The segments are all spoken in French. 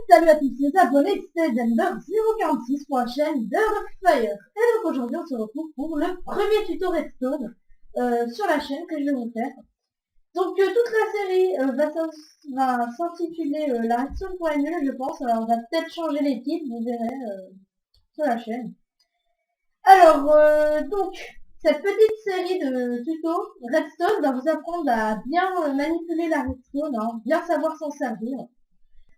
Salut à tous les abonnés, c'est Denver046 pour la chaîne d'Earthfire. Et donc aujourd'hui on se retrouve pour le premier tuto Redstone sur la chaîne que je vais vous faire. Donc toute la série va s'intituler la Redstone pour les nuls je pense. Alors on va peut-être changer les titres, vous verrez sur la chaîne. Alors donc cette petite série de tutos Redstone va vous apprendre à bien manipuler la Redstone, hein, bien savoir s'en servir.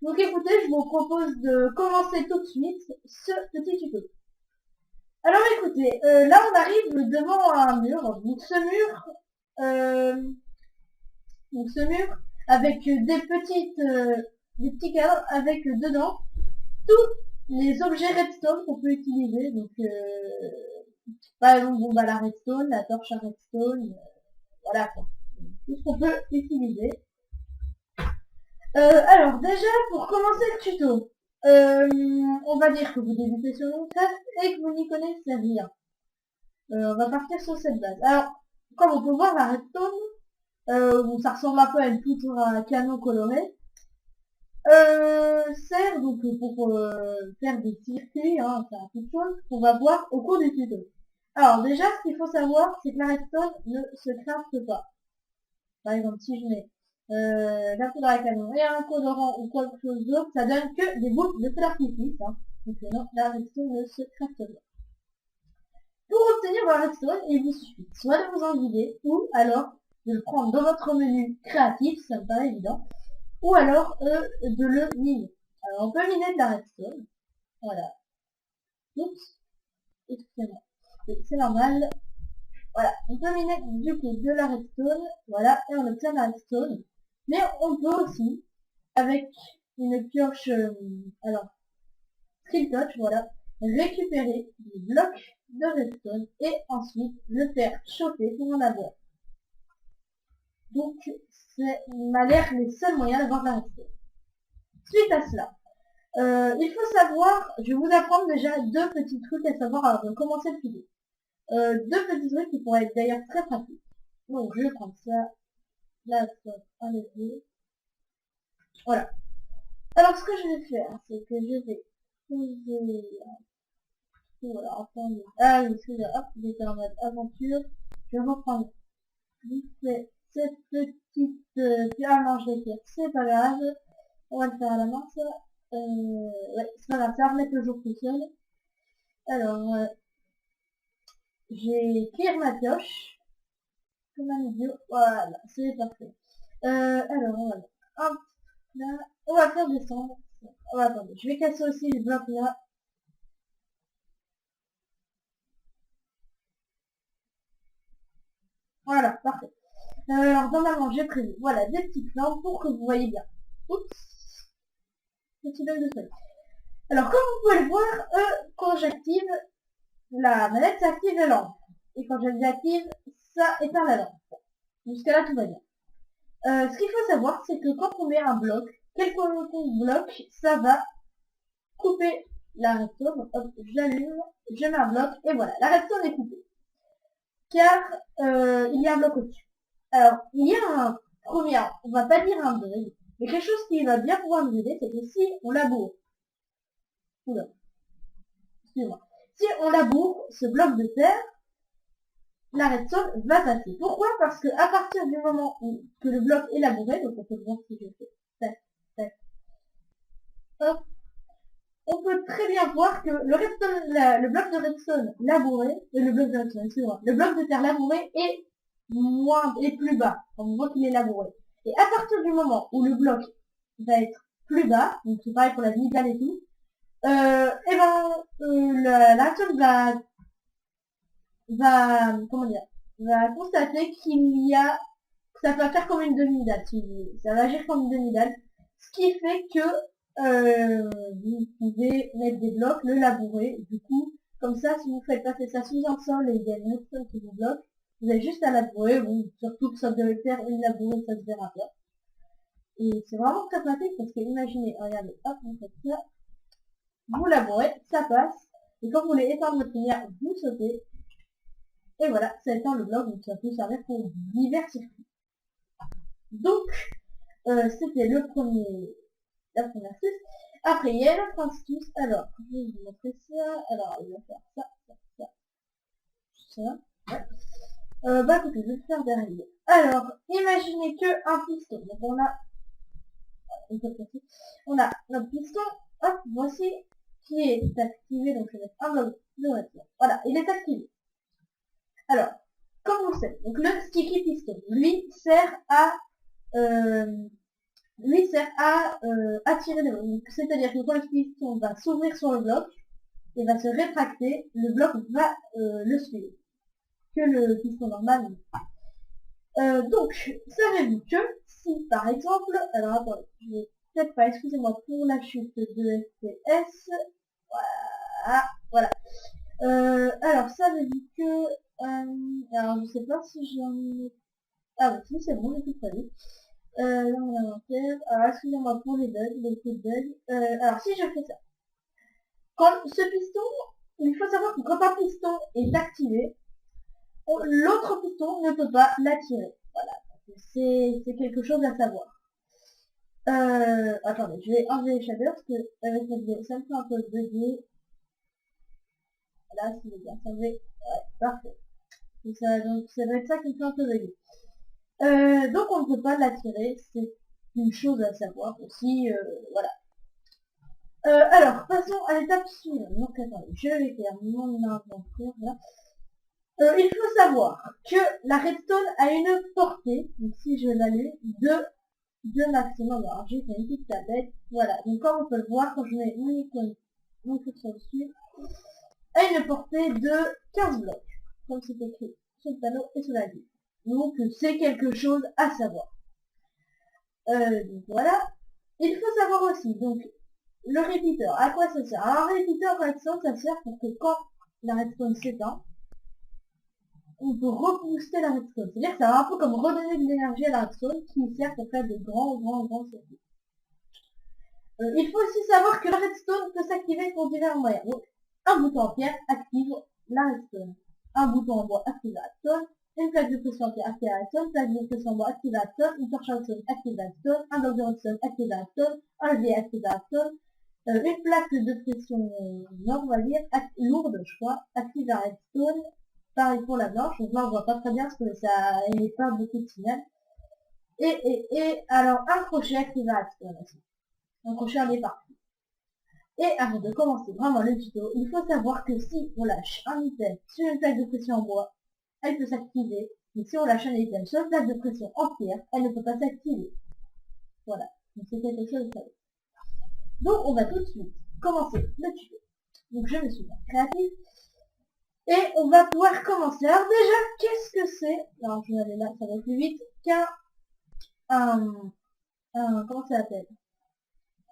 Donc écoutez, je vous propose de commencer tout de suite ce petit tuto. Alors écoutez, là on arrive devant un mur, euh, donc ce mur avec des petits cadres avec dedans tous les objets redstone qu'on peut utiliser. Donc par exemple la redstone, la torche à redstone, voilà quoi, tout ce qu'on peut utiliser. Alors déjà, pour commencer le tuto, on va dire que vous débutez sur Minecraft et que vous n'y connaissez rien. On va partir sur cette base. Alors, comme on peut voir, la redstone, ça ressemble un peu à une poutre à canon coloré, sert donc pour faire des circuits, hein, faire toute chose qu'on va voir au cours du tuto. Alors déjà, ce qu'il faut savoir, c'est que la redstone ne se crafte pas. Par exemple, si je mets la poudre à canon et un colorant ou quelque chose d'autre, ça donne que des boules de feu d'artifice. Hein. Donc non, la redstone ne se crafte pas. Pour obtenir la redstone, il vous suffit soit de vous en guider, ou alors de le prendre dans votre menu créatif, ça me paraît évident, ou alors de le miner. Alors on peut miner de la redstone. Voilà. Oups. Excusez-moi. C'est normal. Voilà. On peut miner du coup de la redstone. Voilà. Et on obtient la redstone. Mais on peut aussi, avec une pioche, alors, skill touch, voilà, récupérer des blocs de redstone et ensuite le faire chauffer pour en avoir. Donc, c'est m'a l'air les seuls moyens d'avoir de la redstone. Suite à cela, il faut savoir, je vais vous apprendre déjà deux petits trucs à savoir avant de commencer le tuto. Deux petits trucs qui pourraient être d'ailleurs très pratiques. Donc, je vais prendre ça, là, un levier. Voilà. Alors ce que je vais faire, c'est que je vais poser... Voilà, attendez. Ah oui, c'est là, hop, j'étais en mode aventure. Je vais reprendre vite fait cette petite... Ah non, je vais faire, c'est pas grave. On va le faire à la main, ça. Ouais, c'est pas grave, ça va remettre le jour tout seul. Alors, j'ai clear ma pioche. Comme un idiot. Voilà, c'est parfait. Alors, on va mettre un là. On va faire descendre. Oh, attendez, je vais casser aussi les blocs là. Voilà, parfait. Alors normalement j'ai prévu, voilà, des petites lampes pour que vous voyez bien. Oups, petit bug de soleil. Alors comme vous pouvez le voir, quand j'active la manette, ça active la lampe. Et quand je la désactive, ça éteint la lampe. Jusqu'à là tout va bien. Ce qu'il faut savoir, c'est que quand on met un bloc, quel qu'on bloque, ça va couper la redstone. Hop, j'allume, je mets un bloc, et voilà, la redstone est coupée. Car il y a un bloc au-dessus. Alors, il y a un premier, on va pas dire un bug, mais quelque chose qui va bien pouvoir nous aider, c'est que si on laboure, oula, excusez-moi, si on laboure ce bloc de terre, la redstone va passer. Pourquoi? Parce que à partir du moment où que le bloc est labouré, donc on peut voir si je fais tac, tac, hop, on peut très bien voir que le redstone, le bloc de redstone labouré, le bloc de redstone, excusez-moi, le bloc de terre labouré est plus bas. On voit qu'il est labouré. Et à partir du moment où le bloc va être plus bas, donc c'est pareil pour la demi et tout, et ben la redstone comment dire, va constater qu'il y a, que ça va faire comme une demi-dalle, si vous voulez. Ça va agir comme une demi-dalle, ce qui fait que vous pouvez mettre des blocs, le labourer, du coup, comme ça, si vous faites passer ça sous un sol et il y a une redstone qui vous bloque, vous avez juste à labourer, bon, surtout que ça devait faire une labourée, ça se verra pas. Et c'est vraiment très pratique parce que imaginez, regardez, hop, vous faites ça, vous labourez, ça passe, et quand vous voulez éteindre votre lumière, vous sautez, et voilà, ça éteint le bloc, donc ça peut servir pour divers circuits. Donc, c'était la première astuce. Après, il y a une autre astuce. Alors, je vais vous montrer ça. Alors, il va faire ça, ça, ça, ça. Ouais. Bah écoutez, je vais le faire derrière. Alors, imaginez que un piston. Donc on a notre piston. Hop, voici qui est activé. Donc je vais mettre un bloc de redstone. Voilà, il est activé. Alors, comme vous le savez, donc le sticky piston, lui sert à attirer des blocs. C'est-à-dire que quand le piston va s'ouvrir sur le bloc et va se rétracter, le bloc va le suivre. Que le piston normal. Donc, savez-vous que si par exemple, alors attendez, je vais peut-être pas, excusez-moi pour la chute de FPS, voilà. Alors, savez-vous que, alors je sais pas si j'en ai, ah oui, si c'est bon, j'ai tout prévu. Là on a l'inventaire, alors excusez-moi pour les bugs, les coups de bugs. Alors si je fais ça, quand ce piston, il faut savoir que quand un piston est activé, l'autre piston ne peut pas l'attirer. Voilà, c'est quelque chose à savoir. Attendez, je vais enlever les shaders parce que avec cette vidéo, ça me fait un peu bugger. Là, c'est bien, ça ouais, parfait. Donc ça doit être ça qui me fait un peu bugger. Donc on ne peut pas l'attirer, c'est une chose à savoir aussi, voilà. Alors, passons à l'étape suivante. Donc attendez, je vais faire mon inventaire là. Il faut savoir que la redstone a une portée, donc si je l'allume, de maximum. Alors j'ai fait une petite tablette, voilà. Donc comme on peut le voir, quand je mets mon icône, mon curseur dessus, a une portée de 15 blocs, comme c'est écrit sur le panneau et sur la grille. Donc c'est quelque chose à savoir. Donc voilà. Il faut savoir aussi, donc, le répéteur, à quoi ça sert? Alors un répéteur redstone, ça sert pour que quand la redstone s'éteint, on peut rebooster la redstone. C'est-à-dire que ça va un peu comme redonner de l'énergie à la redstone qui sert pour faire de grands circuits. Il faut aussi savoir que la redstone peut s'activer pour divers moyens. Donc, un bouton en pierre active la redstone. Un bouton en bois active la redstone. Une plaque de pression en pierre active la redstone. Une plaque de pression en bois active la redstone. Une torche à redstone active la redstone. Un bloc de redstone active la redstone. Un levier active la redstone. Une plaque de pression on va dire, lourde, je crois, active la redstone. Pareil pour la blanche, donc là on voit pas très bien parce que ça émet pas beaucoup de signal. Et alors un crochet active la redstone aussi. Un crochet en est partout. Et avant de commencer vraiment le tuto, il faut savoir que si on lâche un item sur une plaque de pression en bois, elle peut s'activer. Mais si on lâche un item sur une plaque de pression en pierre, elle ne peut pas s'activer. Voilà. Donc c'est quelque chose de ça. Donc on va tout de suite commencer le tuto. Donc je me suis mis créatif. Et on va pouvoir commencer. Alors déjà, qu'est-ce que c'est? Alors je vais aller là, ça va plus vite qu'un comment ça s'appelle?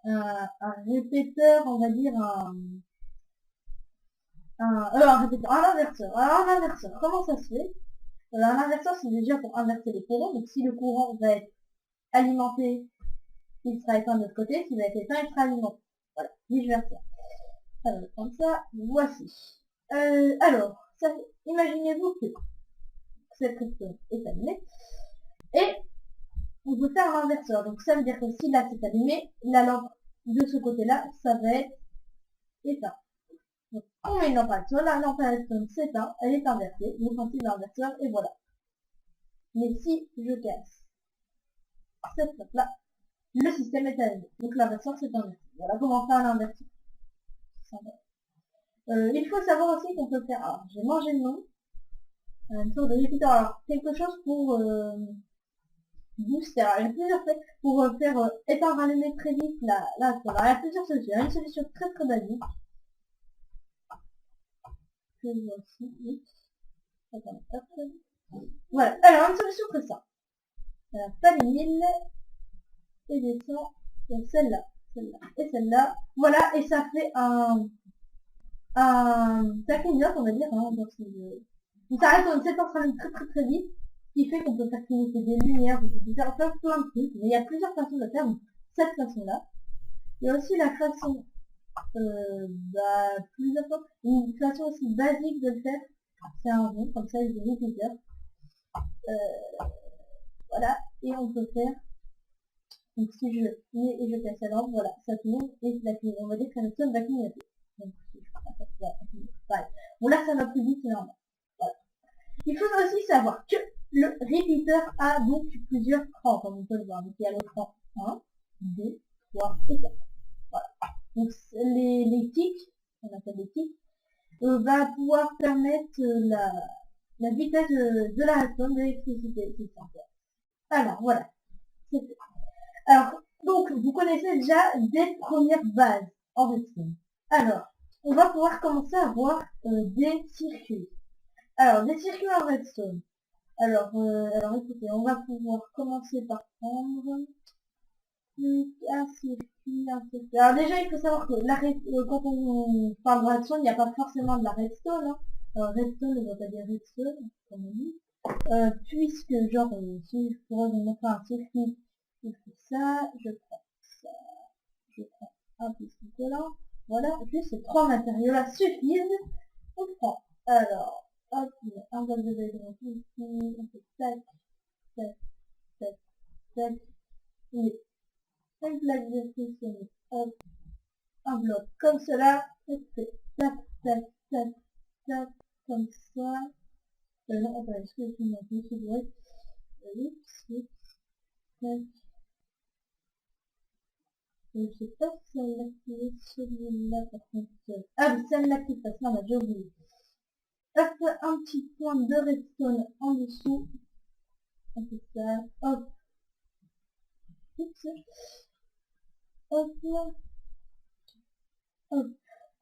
Un répéteur, on va dire un répéteur, un inverseur. Alors un inverseur, comment ça se fait? Alors un inverseur, c'est déjà pour inverser les courants. Donc si le courant va être alimenté, il sera éteint de l'autre côté. S'il va être éteint, il sera alimenté. Voilà, vice-versa. Alors, comme ça, voici. Alors, imaginez-vous que cette redstone est allumée. Et on peut faire un inverseur. Donc ça veut dire que si là c'est allumé, la lampe de ce côté-là, ça va être éteint. Donc on met une lampe à redstone, la lampe à redstone s'éteint, elle est inversée, le principe de l'inverseur, et voilà. Mais si je casse cette lampe-là, le système est allumé. Donc l'inverseur c'est inversé. Voilà comment faire l'inverseur. Il faut savoir aussi qu'on peut faire, alors j'ai mangé le nom, une sorte de répéteur, alors quelque chose pour booster, alors, il y a plusieurs faits pour faire éteindre allumer très vite alors, il y a plusieurs solutions, il y a une solution très très basique, que voici, oui. Attends, hop. Voilà, alors une solution très simple, pas les 1000, et descend, et celle-là, et celle-là, voilà, et ça fait ça fait une note, on va dire, hein, donc ça reste une séquence très très très vite, qui fait qu'on peut faire clignoter des lumières, on peut faire plein de trucs, mais il y a plusieurs façons de faire, donc cette façon-là. Il y a aussi la façon, plusieurs fois, une façon aussi basique de le faire, c'est un rond, comme ça, il y a des répéteurs. Voilà, et on peut faire Donc si je mets et je casse la lampe, voilà, ça tourne et on va dire que la redstone va clignoter. Donc si je fais ça, voilà. Bon là ça va plus vite, c'est normal. Voilà. Il faut aussi savoir que le repeater a donc plusieurs crans, comme on peut le voir. Donc il y a le cran 1, 2, 3 et 4. Voilà. Donc les tics, on appelle les tics, va pouvoir permettre la vitesse de la redstone de l'électricité. Alors voilà, c'est fait. Alors, donc, vous connaissez déjà des premières bases en redstone. Alors, on va pouvoir commencer à voir des circuits. Alors, des circuits en redstone. Alors écoutez, on va pouvoir commencer par prendre un circuit. Alors déjà, il faut savoir que quand on parle de redstone, il n'y a pas forcément de la redstone. Hein. Alors, redstone ne veut pas dire redstone, comme on dit. Puisque, genre, si je pourrais vous montrer un circuit, je fais ça, je prends ça, je prends un petit là. Voilà, juste ces trois matériaux-là suffisent. On prend, alors, hop, un bloc de bedrock ici, on fait tac, tac, tac, tac, et une plaque de pression, hop, un bloc comme cela, on fait tac, tac, tac, tac, comme ça. Non, attends, est-ce que je suis un peu soulevé? Oups, tac. Je sais pas si celle-là qui est celui-là par contre. Ah oui, celle-là qui passe, non, j'ai oublié. Hop, un petit point de redstone en dessous. On fait ça, hop. Oups. Hop, hop.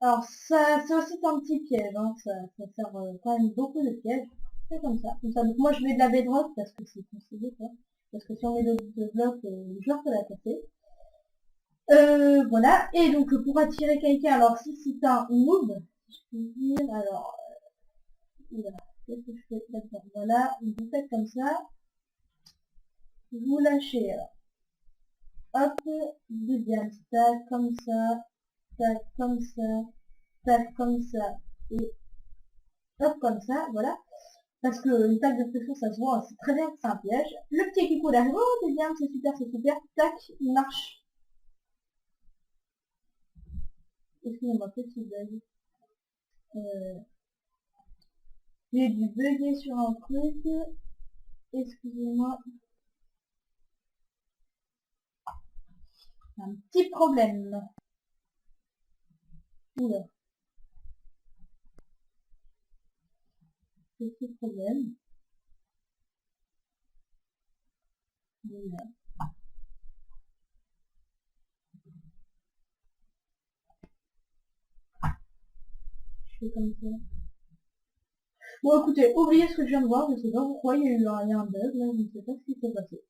Alors ça, c'est aussi un petit piège, hein. Ça sert quand même beaucoup de pièges. C'est comme ça. Donc moi je mets de la bedrock parce que c'est conseillé, quoi. Parce que si on met de blocs, le joueur peut la casser. Voilà, et donc pour attirer quelqu'un, alors si c'est un noob, si je puis dire, alors, qu'est-ce que je fais là-dedans? Voilà, vous faites comme ça, vous lâchez, alors, hop, deuxième stack, comme ça, tac, comme ça, tac, comme ça, et hop, comme ça, voilà, parce que une tac de pression, ça se voit, c'est très bien que c'est un piège. Le petit Kiko arrive, oh c'est bien, c'est super, tac, il marche. Excusez-moi, petit bug. J'ai dû bugger sur un truc. Excusez-moi. Un petit problème. Oula. Petit problème. Oula. Je fais comme ça. Bon écoutez, oubliez ce que je viens de voir, je sais pas pourquoi, il y a un bug, là, je ne sais pas ce qui s'est passé.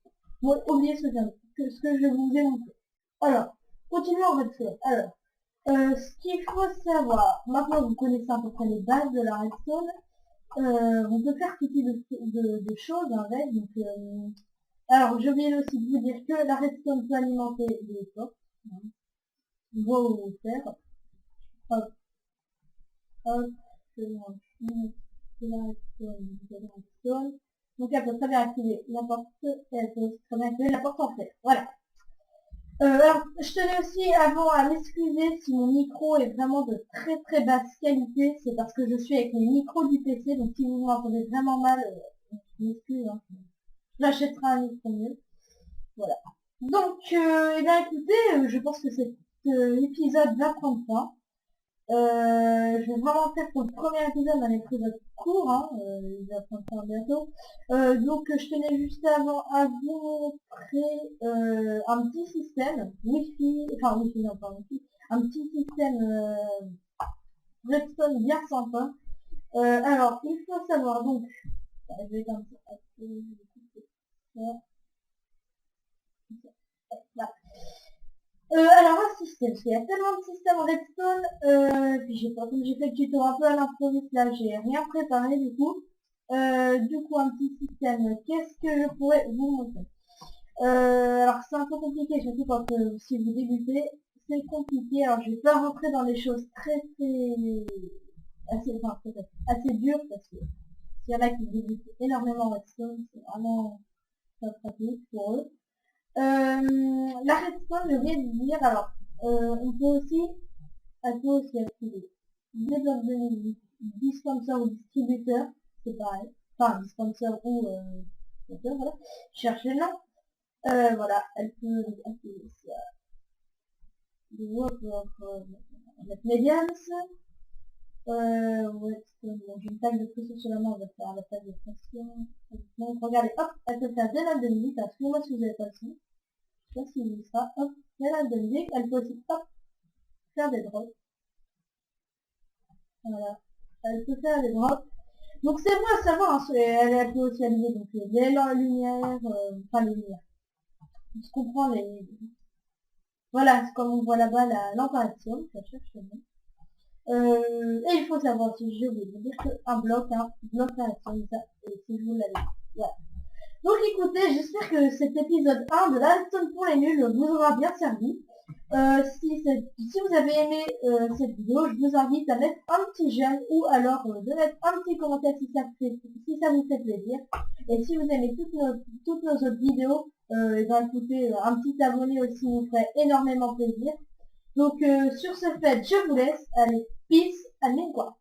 Bon, oubliez ce que je vous ai montré. Alors, continuons en redstone. Alors, ce qu'il faut savoir, maintenant vous connaissez à peu près les bases de la redstone, on peut faire tout type de choses avec, donc, alors j'ai oublié aussi de vous dire que la redstone peut alimenter les portes, hein. On voit où faire, hop, hop, je mange de la redstone, donc elle peut très bien activer la porte, et elle peut aussi très bien activer la porte en fer, voilà. Alors, je tenais aussi avant à m'excuser si mon micro est vraiment de très très basse qualité, c'est parce que je suis avec les micros du PC, donc si vous m'entendez vraiment mal, je m'excuse, hein. J'achèterai un micro mieux. Voilà. Donc, eh bien écoutez, je pense que cet épisode va prendre fin. Je vais vraiment faire pour le premier épisode un épisode court, hein, il va prendre fin bientôt. Donc je tenais juste avant à vous montrer un petit système Wi-Fi, enfin Wi-Fi non pas Wi-Fi, un petit système Redstone bien sympa. Alors il faut savoir donc, je vais comme ça, voilà. Alors un système, parce qu'il y a tellement de systèmes redstone, puis comme j'ai fait le tuto un peu à l'improviste là, j'ai rien préparé du coup. Du coup un petit système, qu'est-ce que je pourrais vous montrer? Alors c'est un peu compliqué, surtout quand si vous débutez, c'est compliqué, alors je vais pas rentrer dans les choses assez dures, parce que s'il y en a qui débutent énormément redstone, c'est vraiment pas pratique pour eux. La redstone, j'ai oublié de dire, alors, elle peut aussi activer des blocs de musique, dispenser ou distributeur, c'est pareil, enfin dispenser ou voilà, cherchez le nom, voilà, elle peut activer ça, le work of medians, ouais, bon, j'ai une table de pression sur la main, on va faire la table de pression, donc regardez, hop, elle peut faire des notes de musique, alors excusez-moi si vous n'avez pas le son, je sais pas si vous sera, hop, des notes de musique, elle peut aussi, hop, faire des drops, voilà, elle peut faire des drops. Donc c'est bon à savoir, hein, elle peut aussi allumer donc les lumières, enfin les lumières. Je comprends les... Voilà, c'est comme on voit là-bas la lampe à action, ça cherche le nom. Et il faut savoir aussi, j'ai oublié de dire qu'un bloc à action, ça, si je vous l'avais dit. Voilà. Donc écoutez, j'espère que cet épisode 1 de la Redstone pour les nuls vous aura bien servi. Si vous avez aimé cette vidéo, je vous invite à mettre un petit j'aime ou alors de mettre un petit commentaire si ça vous fait plaisir. Et si vous aimez toutes nos autres vidéos, et ben écoutez, un petit abonné aussi nous ferait énormément plaisir. Donc sur ce fait, je vous laisse. Allez, peace, à quoi.